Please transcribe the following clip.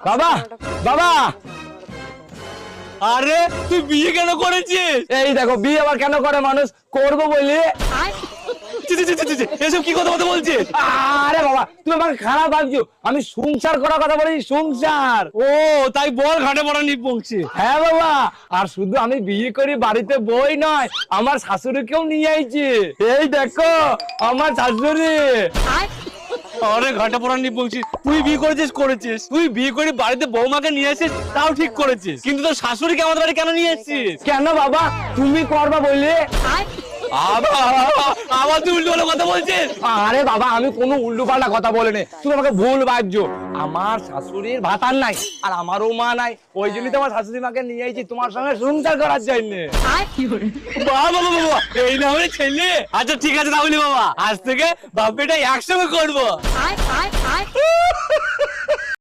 বাবা বাবা, আরে তুই বিয়ে কেন করেছিস? এই দেখো বিয়ে আবার কেন করে মানুষ, করবো বলি। ছি, ছি, ছি, ছি, ছি, এসব কি কথা বলছিস? আরে বাবা তুমি আমাকে খারাপ ভাবছো, আমি সংসার করার কথা বলেছি, সংসার। ও তাই বল, ঘাটে পড়া নিপংসি। হ্যাঁ বাবা, আর শুধু আমি বিয়ে করি বাড়িতে বই নয়, আমার শাশুড়িকেও নিয়ে আইছি। এই দেখো আমার শাশুড়ি। আরে ঘাটে পড়া নিপংসি, তুই বিয়ে করেছিস, তুই বিয়ে করে বাড়িতে বৌমাকে নিয়ে এসেছিস, তাও ঠিক করেছিস, কিন্তু তোর শাশুড়িকে আমাদের বাড়ি কেন নিয়ে এসেছিস? কেন বাবা তুমি করবা বললে? আবার তুই উল্টো কথা বলছিস? আরে বাবা আমি কোনো উল্টো পাল্টা কথা বলিনি, তুমি আমাকে ভুল ভাবছো। আমার শাশুড়ির ভাতার নাই আর আমারও মা নাই, ওই জন্যই তো আমার শাশুড়ি মাকে নিয়ে আইছি তোমার সঙ্গে সংসার করার জন্য। বাবা এই না হলে ছেলে। আচ্ছা ঠিক আছে তাহলে বাবা, আজ থেকে বাপ বেটা একসঙ্গে করবো।